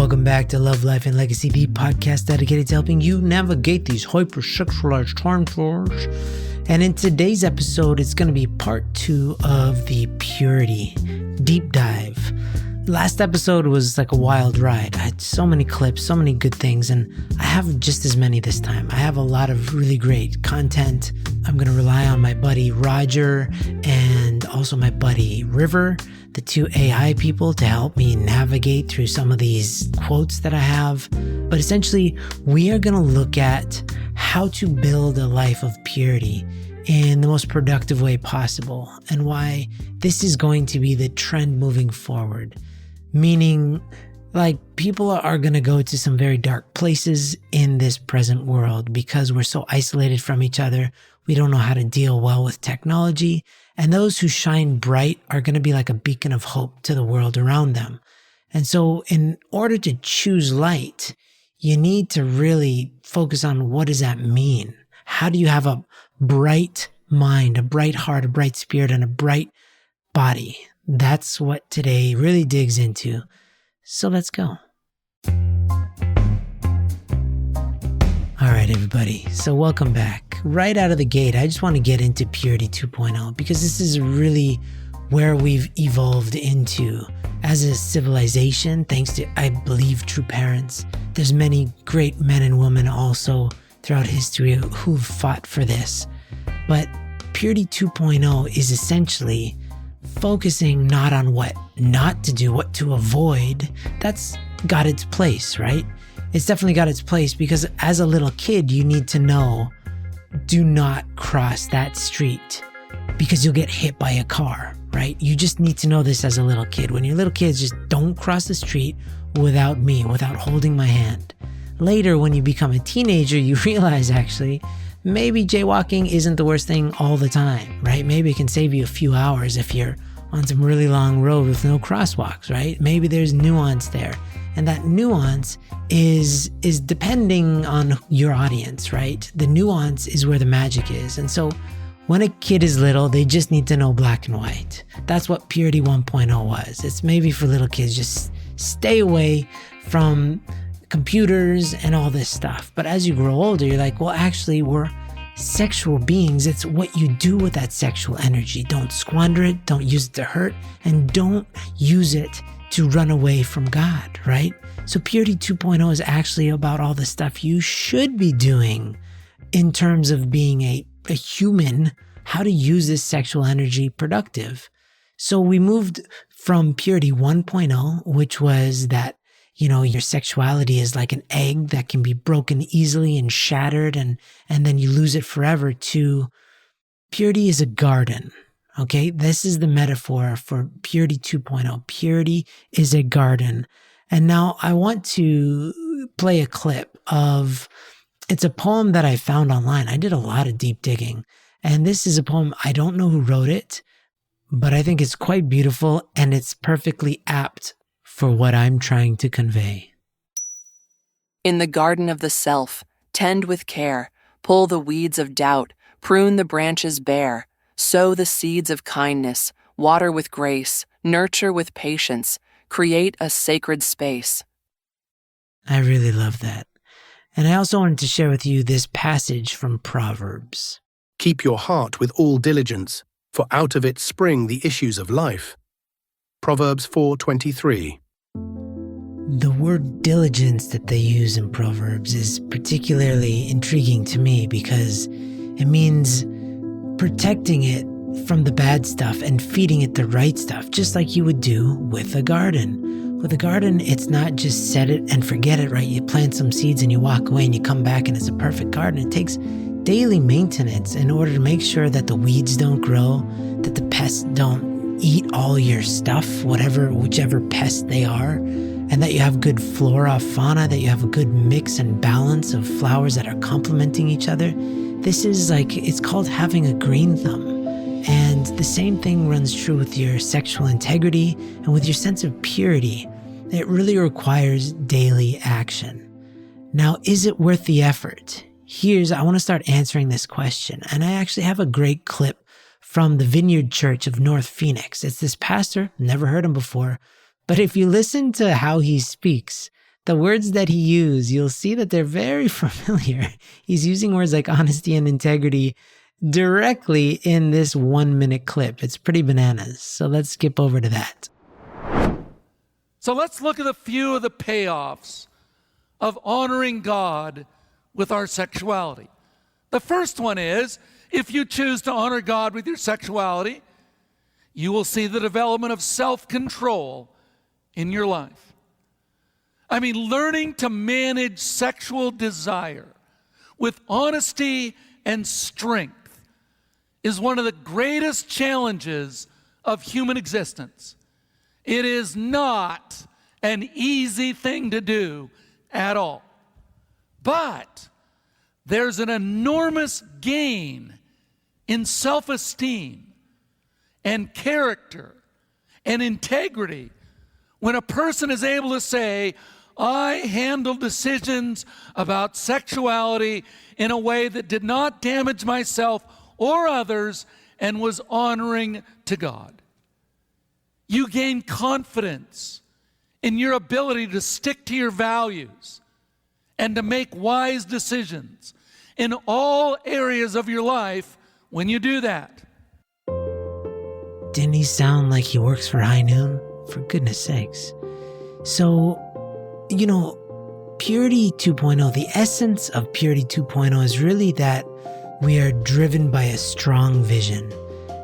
Welcome back to Love, Life, and Legacy, the podcast dedicated to helping you navigate these hypersexualized time tours. And in today's episode, it's going to be part 2 of the Purity Deep Dive. Last episode was like a wild ride. I had so many clips, so many good things, and I have just as many this time. I have a lot of really great content. I'm going to rely on my buddy Roger and also my buddy River, the 2 AI people, to help me navigate through some of these quotes that I have. But essentially, we are going to look at how to build a life of purity in the most productive way possible and why this is going to be the trend moving forward. Meaning, like, people are going to go to some very dark places in this present world because we're so isolated from each other. We don't know how to deal well with technology. And those who shine bright are going to be like a beacon of hope to the world around them. And so in order to choose light, you need to really focus on what does that mean? How do you have a bright mind, a bright heart, a bright spirit, and a bright body? That's what today really digs into. So let's go. All right, everybody. So welcome back. Right out of the gate, I just want to get into Purity 2.0 because this is really where we've evolved into as a civilization, thanks to, I believe, true parents. There's many great men and women also throughout history who've fought for this. But Purity 2.0 is essentially focusing not on what not to do, what to avoid. That's got its place, right? It's definitely got its place because as a little kid, you need to know, do not cross that street because you'll get hit by a car, right? You just need to know this as a little kid. When you're little kids, just don't cross the street without me, without holding my hand. Later, when you become a teenager, you realize actually, maybe jaywalking isn't the worst thing all the time, right? Maybe it can save you a few hours if you're on some really long road with no crosswalks, right? Maybe there's nuance there. And that nuance is depending on your audience, right? The nuance is where the magic is. And so when a kid is little, they just need to know black and white. That's what Purity 1.0 was. It's maybe for little kids, just stay away from computers and all this stuff. But as you grow older, you're like, well, actually, we're sexual beings. It's what you do with that sexual energy. Don't squander it. Don't use it to hurt. And don't use it to run away from God, right? So Purity 2.0 is actually about all the stuff you should be doing in terms of being a human, how to use this sexual energy productive. So we moved from Purity 1.0, which was that, you know, your sexuality is like an egg that can be broken easily and shattered and then you lose it forever, to purity is a garden. Okay, this is the metaphor for Purity 2.0. Purity is a garden. And now I want to play a clip of, it's a poem that I found online. I did a lot of deep digging. And this is a poem, I don't know who wrote it, but I think it's quite beautiful and it's perfectly apt for what I'm trying to convey. In the garden of the self, tend with care, pull the weeds of doubt, prune the branches bare, sow the seeds of kindness, water with grace, nurture with patience, create a sacred space. I really love that. And I also wanted to share with you this passage from Proverbs. Keep your heart with all diligence, for out of it spring the issues of life. Proverbs 4:23. The word diligence that they use in Proverbs is particularly intriguing to me because it means protecting it from the bad stuff and feeding it the right stuff, just like you would do with a garden. With a garden, it's not just set it and forget it, right? You plant some seeds and you walk away and you come back and it's a perfect garden. It takes daily maintenance in order to make sure that the weeds don't grow, that the pests don't eat all your stuff, whichever pest they are, and that you have good flora, fauna, that you have a good mix and balance of flowers that are complementing each other. This is like, it's called having a green thumb. And the same thing runs true with your sexual integrity and with your sense of purity. It really requires daily action. Now, is it worth the effort? I want to start answering this question. And I actually have a great clip from the Vineyard Church of North Phoenix. It's this pastor, never heard him before, but if you listen to how he speaks, the words that he used, you'll see that they're very familiar. He's using words like honesty and integrity directly in this 1-minute clip. It's pretty bananas. So let's skip over to that. So let's look at a few of the payoffs of honoring God with our sexuality. The first one is, if you choose to honor God with your sexuality, you will see the development of self-control in your life. I mean, learning to manage sexual desire with honesty and strength is one of the greatest challenges of human existence. It is not an easy thing to do at all. But there's an enormous gain in self-esteem and character and integrity when a person is able to say, I handled decisions about sexuality in a way that did not damage myself or others and was honoring to God. You gain confidence in your ability to stick to your values and to make wise decisions in all areas of your life when you do that. Didn't he sound like he works for High Noon? For goodness sakes. So, Purity 2.0, the essence of Purity 2.0 is really that we are driven by a strong vision,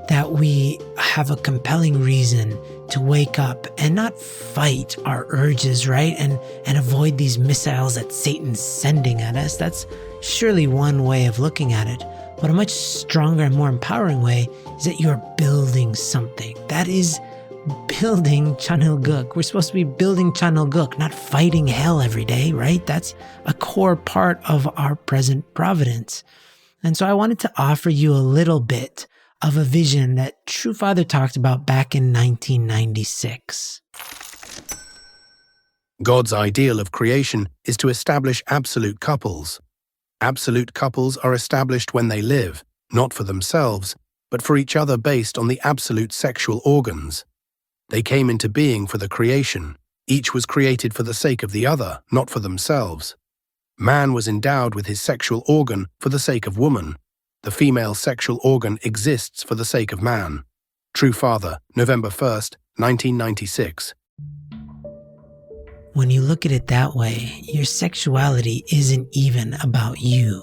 that we have a compelling reason to wake up and not fight our urges, right? And avoid these missiles that Satan's sending at us. That's surely one way of looking at it. But a much stronger and more empowering way is that you're building something. That is building Chanilguk. We're supposed to be building Chanilguk, not fighting hell every day, right? That's a core part of our present providence. And so I wanted to offer you a little bit of a vision that True Father talked about back in 1996. God's ideal of creation is to establish absolute couples. Absolute couples are established when they live, not for themselves, but for each other based on the absolute sexual organs. They came into being for the creation. Each was created for the sake of the other, not for themselves. Man was endowed with his sexual organ for the sake of woman. The female sexual organ exists for the sake of man. True Father, November 1st, 1996. When you look at it that way, your sexuality isn't even about you.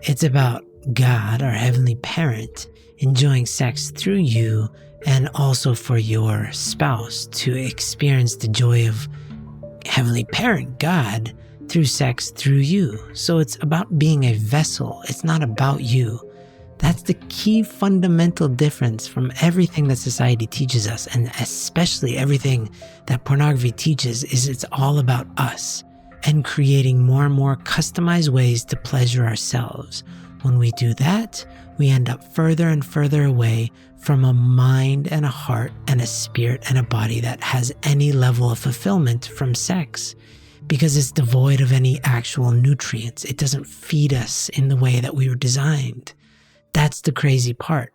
It's about God, our heavenly parent, enjoying sex through you and also for your spouse to experience the joy of heavenly parent, God, through sex through you. So it's about being a vessel. It's not about you. That's the key fundamental difference from everything that society teaches us, and especially everything that pornography teaches, is it's all about us and creating more and more customized ways to pleasure ourselves. When we do that, we end up further and further away from a mind and a heart and a spirit and a body that has any level of fulfillment from sex, because it's devoid of any actual nutrients. It doesn't feed us in the way that we were designed. That's the crazy part.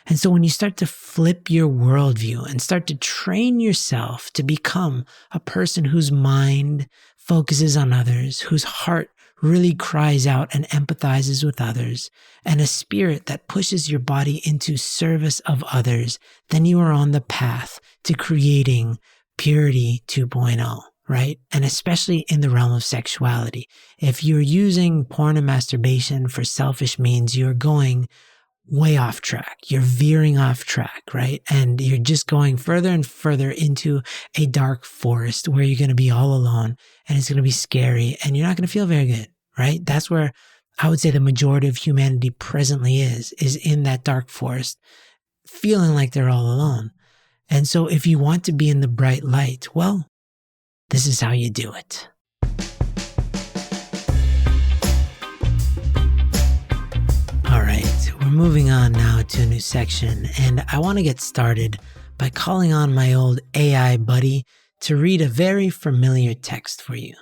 And so when you start to flip your worldview and start to train yourself to become a person whose mind focuses on others, whose heart really cries out and empathizes with others, and a spirit that pushes your body into service of others, then you are on the path to creating Purity 2.0. Right? And especially in the realm of sexuality. If you're using porn and masturbation for selfish means, you're going way off track. You're veering off track, right? And you're just going further and further into a dark forest where you're going to be all alone and it's going to be scary and you're not going to feel very good, right? That's where I would say the majority of humanity presently is in that dark forest, feeling like they're all alone. And so if you want to be in the bright light, well, this is how you do it. All right, we're moving on now to a new section, and I want to get started by calling on my old AI buddy to read a very familiar text for you.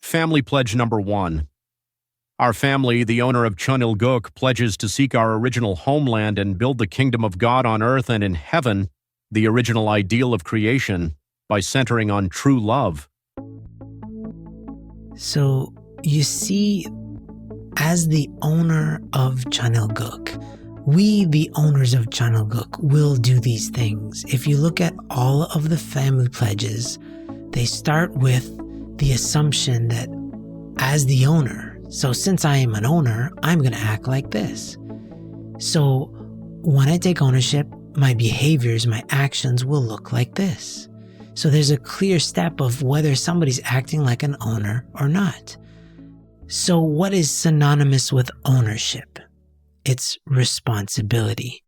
Family Pledge Number 1. Our family, the owner of Chunilguk, pledges to seek our original homeland and build the kingdom of God on earth and in heaven, the original ideal of creation, by centering on true love. So you see, as the owner of Chanilguk, we, the owners of Chanilguk, will do these things. If you look at all of the family pledges, they start with the assumption that as the owner, so since I am an owner, I'm going to act like this. So when I take ownership, my behaviors, my actions will look like this. So there's a clear step of whether somebody's acting like an owner or not. So what is synonymous with ownership? It's responsibility.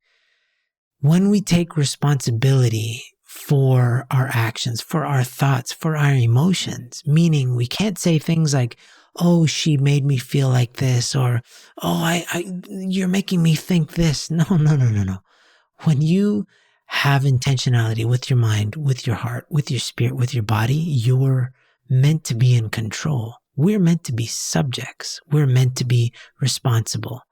When we take responsibility for our actions, for our thoughts, for our emotions, meaning we can't say things like, oh, she made me feel like this, or, oh, you're making me think this. No. When you have intentionality with your mind, with your heart, with your spirit, with your body, you're meant to be in control. We're meant to be subjects. We're meant to be responsible.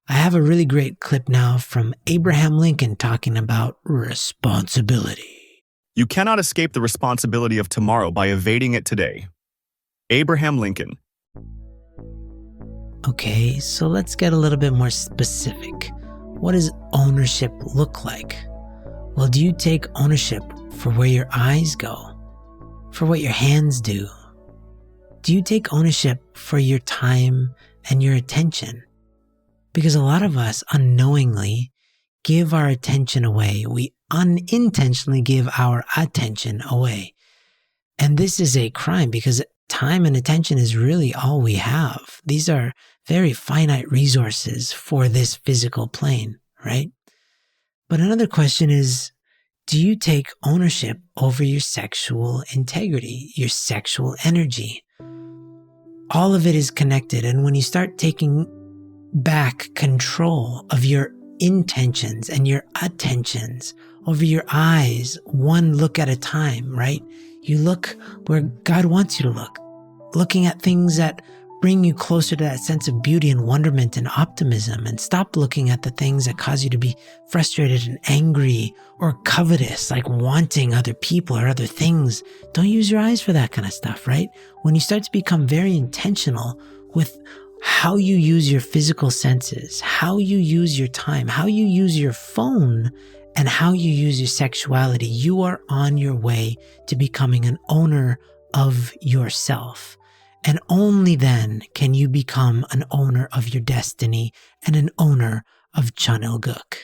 I have a really great clip now from Abraham Lincoln talking about responsibility. You cannot escape the responsibility of tomorrow by evading it today. Abraham Lincoln. Okay, so let's get a little bit more specific. What does ownership look like? Well, do you take ownership for where your eyes go? For what your hands do? Do you take ownership for your time and your attention? Because a lot of us unknowingly give our attention away. We unintentionally give our attention away. And this is a crime because time and attention is really all we have. These are very finite resources for this physical plane, right? But another question is, do you take ownership over your sexual integrity, your sexual energy? All of it is connected. And when you start taking back control of your intentions and your attentions over your eyes, one look at a time, right? You look where God wants you to look, looking at things that bring you closer to that sense of beauty and wonderment and optimism, and stop looking at the things that cause you to be frustrated and angry or covetous, like wanting other people or other things. Don't use your eyes for that kind of stuff, right? When you start to become very intentional with how you use your physical senses, how you use your time, how you use your phone, and how you use your sexuality, you are on your way to becoming an owner of yourself. And only then can you become an owner of your destiny and an owner of Chanilguk.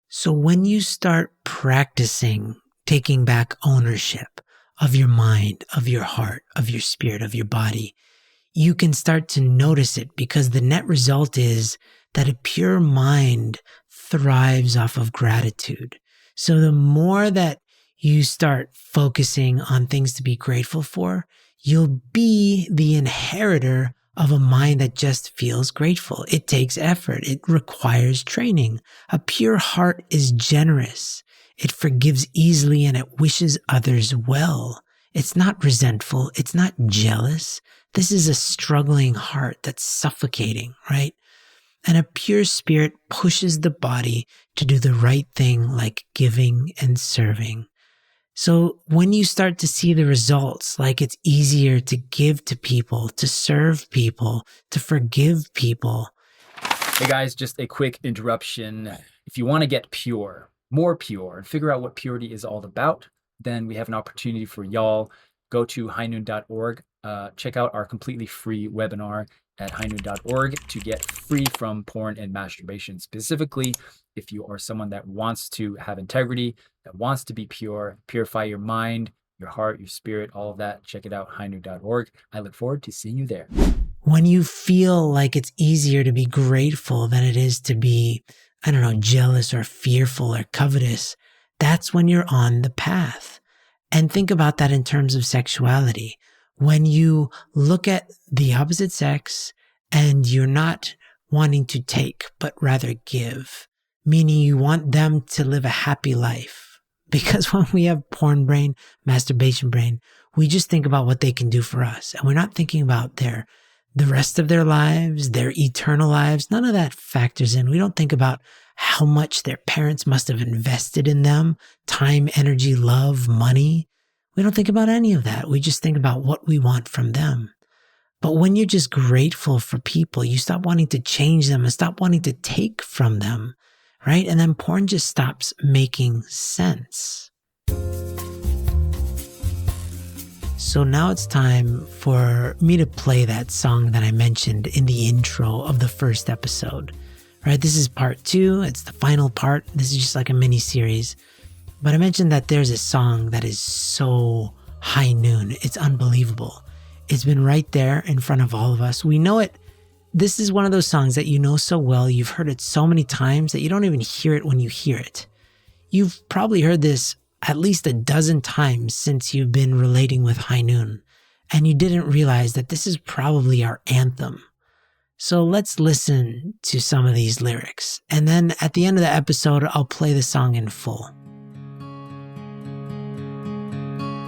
So when you start practicing taking back ownership of your mind, of your heart, of your spirit, of your body, you can start to notice it, because the net result is that a pure mind thrives off of gratitude. So the more that you start focusing on things to be grateful for, you'll be the inheritor of a mind that just feels grateful. It takes effort. It requires training. A pure heart is generous. It forgives easily and it wishes others well. It's not resentful. It's not jealous. This is a struggling heart that's suffocating, right? And a pure spirit pushes the body to do the right thing, like giving and serving. So when you start to see the results, like it's easier to give to people, to serve people, to forgive people. Hey guys, just a quick interruption. If you want to get pure, more pure, and figure out what purity is all about, then we have an opportunity for y'all. Go to highnoon.org. Check out our completely free webinar at highnoon.org to get free from porn and masturbation. Specifically, if you are someone that wants to have integrity, that wants to be pure, purify your mind, your heart, your spirit, all of that, check it out, highnoon.org. I look forward to seeing you there. When you feel like it's easier to be grateful than it is to be, jealous or fearful or covetous, that's when you're on the path. And think about that in terms of sexuality. When you look at the opposite sex and you're not wanting to take, but rather give, meaning you want them to live a happy life. Because when we have porn brain, masturbation brain, we just think about what they can do for us. And we're not thinking about the rest of their lives, their eternal lives. None of that factors in. We don't think about how much their parents must have invested in them, time, energy, love, money. We don't think about any of that. We just think about what we want from them. But when you're just grateful for people, you stop wanting to change them and stop wanting to take from them, right? And then porn just stops making sense. So now it's time for me to play that song that I mentioned in the intro of the first episode, right? This is part 2. It's the final part. This is just like a mini series. But I mentioned that there's a song that is so high noon. It's unbelievable. It's been right there in front of all of us. We know it. This is one of those songs that you know so well. You've heard it so many times that you don't even hear it when you hear it. You've probably heard this at least a dozen times since you've been relating with High Noon, and you didn't realize that this is probably our anthem. So let's listen to some of these lyrics, and then at the end of the episode, I'll play the song in full.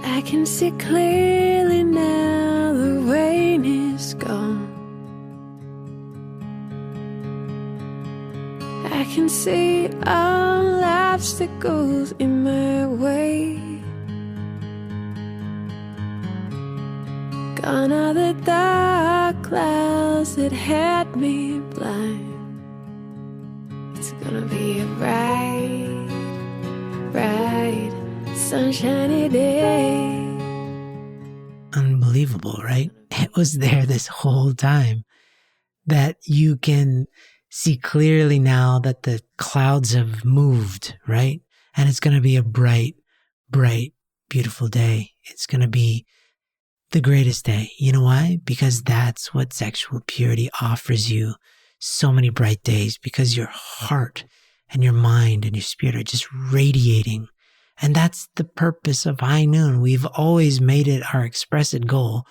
I can see clearly now the rain is gone. I can see all obstacles in my way. Gone are the dark clouds that had me blind. It's gonna be a bright, bright, sunshiny day. Unbelievable, right? It was there this whole time. That you can see clearly now that the clouds have moved, right? And it's going to be a bright, bright, beautiful day. It's going to be the greatest day. You know why? Because that's what sexual purity offers you. So many bright days, because your heart and your mind and your spirit are just radiating. And that's the purpose of High Noon. We've always made it our expressed goal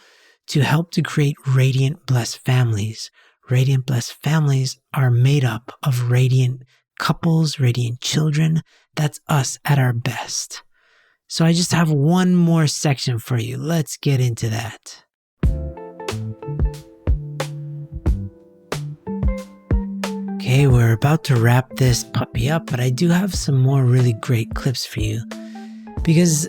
to help to create radiant, blessed families. Radiant, blessed families are made up of radiant couples, radiant children. That's us at our best. So I just have one more section for you. Let's get into that. Okay, we're about to wrap this puppy up, but I do have some more really great clips for you because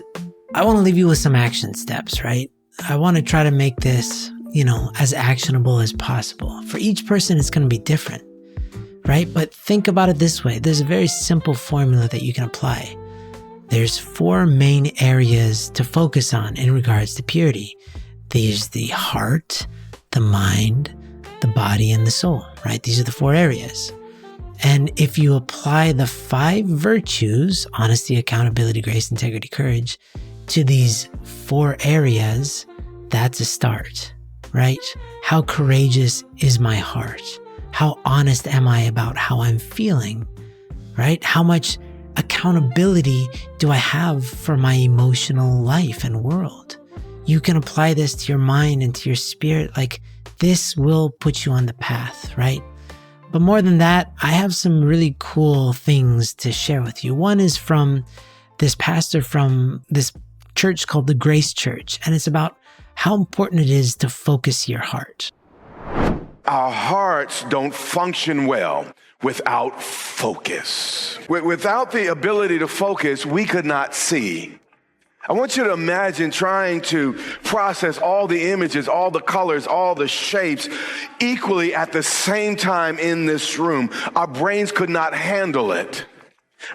I want to leave you with some action steps, right? I want to try to make this, as actionable as possible. For each person, it's going to be different, right? But think about it this way. There's a very simple formula that you can apply. There's 4 main areas to focus on in regards to purity. There's the heart, the mind, the body, and the soul, right? These are the 4 areas. And if you apply the 5 virtues, honesty, accountability, grace, integrity, courage, to these 4 areas, that's a start, right? How courageous is my heart? How honest am I about how I'm feeling, right? How much accountability do I have for my emotional life and world? You can apply this to your mind and to your spirit. Like, this will put you on the path, right? But more than that, I have some really cool things to share with you. One is from this pastor from this church called the Grace Church, and it's about how important it is to focus your heart. Our hearts don't function well without focus. Without the ability to focus, we could not see. I want you to imagine trying to process all the images, all the colors, all the shapes equally at the same time in this room. Our brains could not handle it.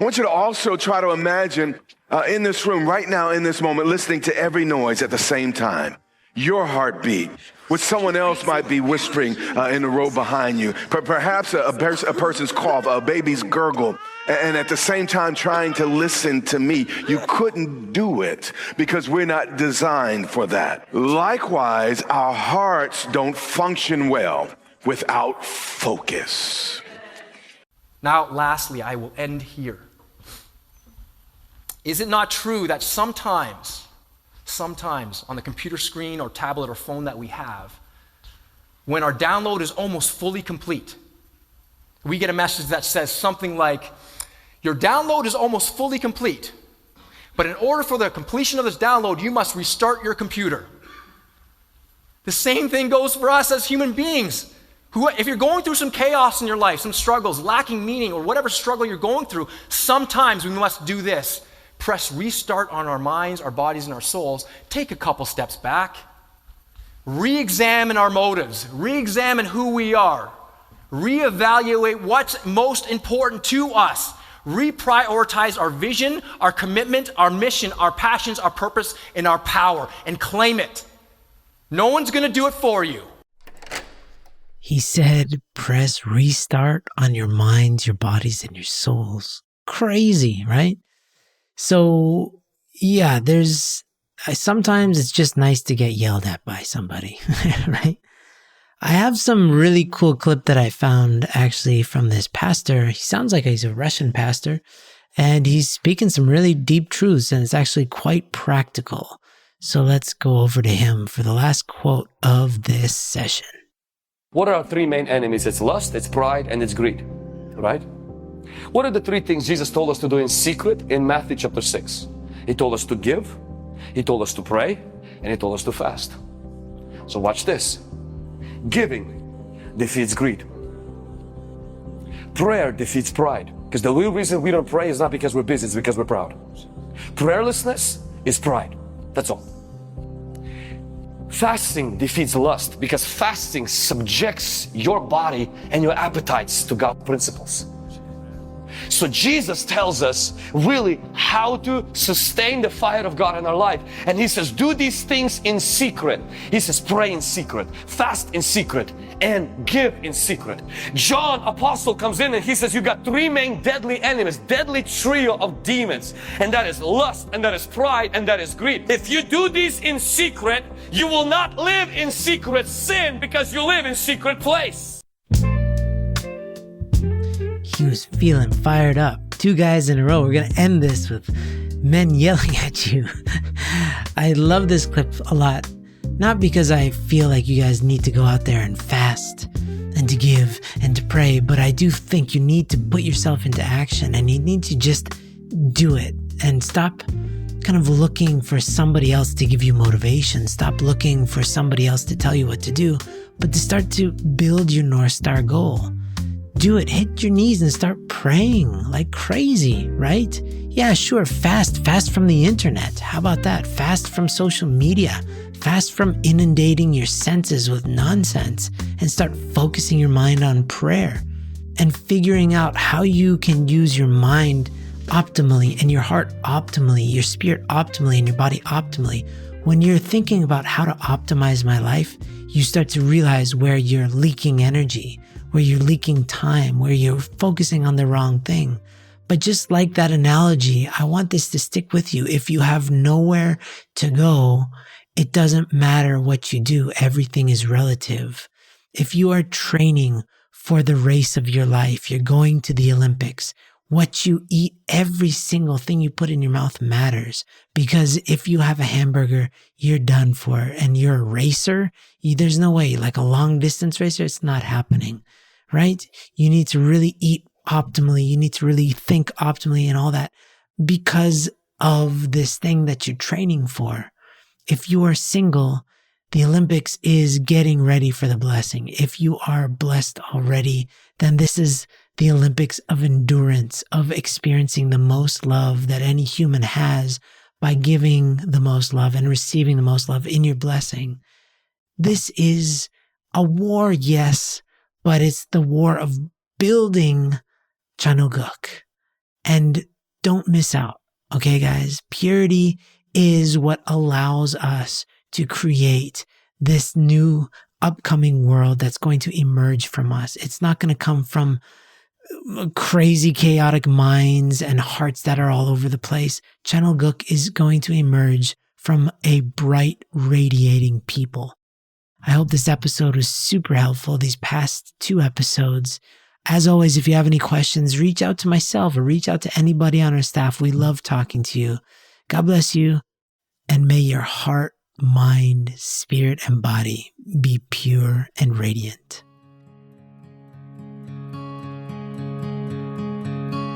I want you to also try to imagine in this room right now, in this moment, listening to every noise at the same time. Your heartbeat, what someone else might be whispering in the row behind you. Perhaps a person's cough, a baby's gurgle, and at the same time trying to listen to me. You couldn't do it because we're not designed for that. Likewise, our hearts don't function well without focus. Now, lastly, I will end here. Is it not true that sometimes on the computer screen or tablet or phone that we have, when our download is almost fully complete, we get a message that says something like, your download is almost fully complete, but in order for the completion of this download, you must restart your computer. The same thing goes for us as human beings. If you're going through some chaos in your life, some struggles, lacking meaning, or whatever struggle you're going through, sometimes we must do this. Press restart on our minds, our bodies, and our souls. Take a couple steps back. re-examine our motives, re-examine who we are, reevaluate what's most important to us, reprioritize our vision, our commitment, our mission, our passions, our purpose, and our power, and claim it. No one's going to do it for you. He said, press restart on your minds, your bodies, and your souls. Crazy, right? So, yeah, sometimes it's just nice to get yelled at by somebody, right? I have some really cool clip that I found actually from this pastor. He sounds like he's a Russian pastor, and he's speaking some really deep truths, and it's actually quite practical. So let's go over to him for the last quote of this session. What are our three main enemies? It's lust, it's pride, and it's greed, right? What are the three things Jesus told us to do in secret in Matthew chapter 6? He told us to give, he told us to pray, and he told us to fast. So watch this. Giving defeats greed. Prayer defeats pride. Because the real reason we don't pray is not because we're busy, it's because we're proud. Prayerlessness is pride. That's all. Fasting defeats lust because fasting subjects your body and your appetites to God's principles. So Jesus tells us really how to sustain the fire of God in our life. And he says, do these things in secret. He says, pray in secret, fast in secret, and give in secret. John, apostle, comes in and he says, you got three main deadly enemies, deadly trio of demons. And that is lust, and that is pride, and that is greed. If you do these in secret, you will not live in secret sin because you live in secret place. He was feeling fired up. 2 guys in a row. We're going to end this with men yelling at you. I love this clip a lot. Not because I feel like you guys need to go out there and fast and to give and to pray, but I do think you need to put yourself into action and you need to just do it and stop kind of looking for somebody else to give you motivation. Stop looking for somebody else to tell you what to do, but to start to build your North Star goal. Do it. Hit your knees and start praying like crazy, right? Yeah, sure. Fast from the internet. How about that? Fast from social media. Fast from inundating your senses with nonsense and start focusing your mind on prayer and figuring out how you can use your mind optimally and your heart optimally, your spirit optimally and your body optimally. When you're thinking about how to optimize my life, you start to realize where you're leaking energy, where you're leaking time, where you're focusing on the wrong thing. But just like that analogy, I want this to stick with you. If you have nowhere to go, it doesn't matter what you do. Everything is relative. If you are training for the race of your life, you're going to the Olympics, what you eat, every single thing you put in your mouth matters. Because if you have a hamburger, you're done for. And you're a racer, there's no way. Like a long distance racer, it's not happening, right? You need to really eat optimally. You need to really think optimally and all that because of this thing that you're training for. If you are single, the Olympics is getting ready for the blessing. If you are blessed already, then this is the Olympics of endurance, of experiencing the most love that any human has by giving the most love and receiving the most love in your blessing. This is a war, yes, but it's the war of building Chanuguk. And don't miss out, okay, guys? Purity is what allows us to create this new upcoming world that's going to emerge from us. It's not going to come from crazy, chaotic minds and hearts that are all over the place. Chanuguk is going to emerge from a bright, radiating people. I hope this episode was super helpful, these past 2 episodes. As always, if you have any questions, reach out to myself or reach out to anybody on our staff. We love talking to you. God bless you, and may your heart, mind, spirit, and body be pure and radiant.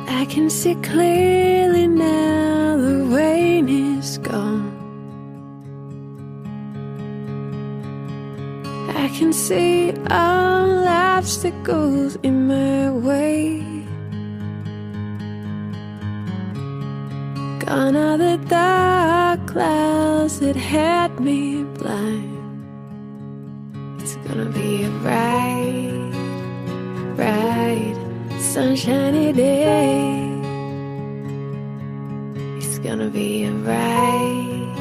I can see clearly now the rain is gone. I can see all obstacles in my way. Gone are the dark clouds that had me blind. gonna be a bright, bright, sunshiny day. It's gonna be a bright,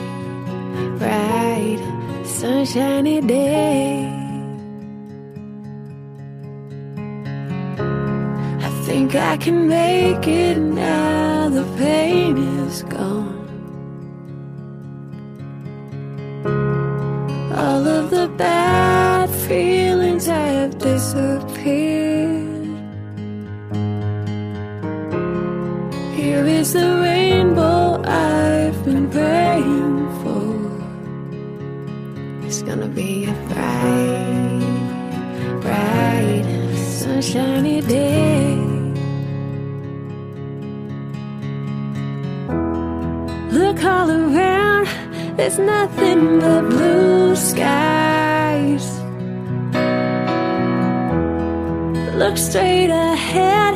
bright, sunshiny day. I think I can make it now the pain is gone. All of the bad feelings have disappeared. Here is the rainbow I've been praying for. It's gonna be a bright, bright, sunshiny day. Look all around, there's nothing but blue skies. Look straight ahead,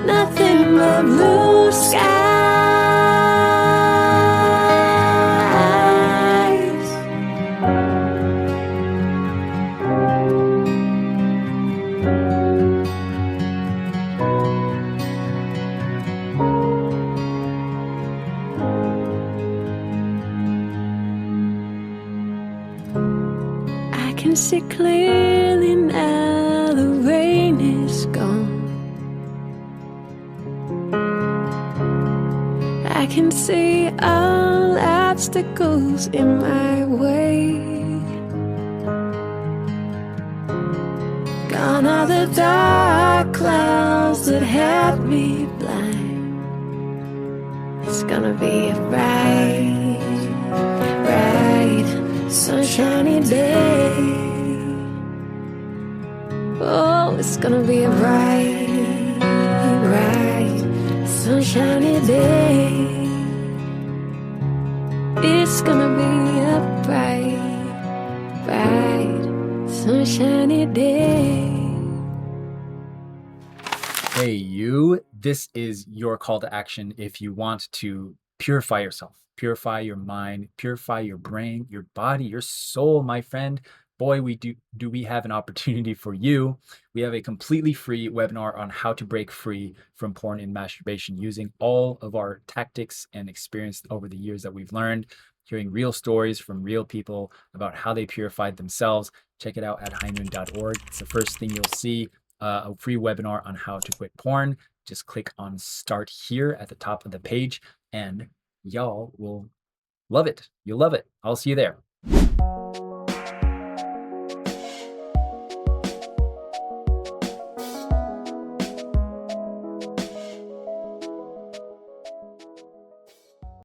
nothing but blue skies. I can see clearly now the rain is gone. I can see all obstacles in my way. Gone are the dark clouds that had me blind. It's gonna be a bright, bright, sunshiny day. Oh, it's gonna be a bright, bright, sunshiny day. It's gonna be a bright, bright, sunshiny day. Hey, you, this is your call to action if you want to purify yourself, purify your mind, purify your brain, your body, your soul, my friend. Boy, do we have an opportunity for you. We have a completely free webinar on how to break free from porn and masturbation using all of our tactics and experience over the years that we've learned, hearing real stories from real people about how they purified themselves. Check it out at highnoon.org. It's the first thing you'll see, a free webinar on how to quit porn. Just click on start here at the top of the page and y'all will love it. You'll love it. I'll see you there.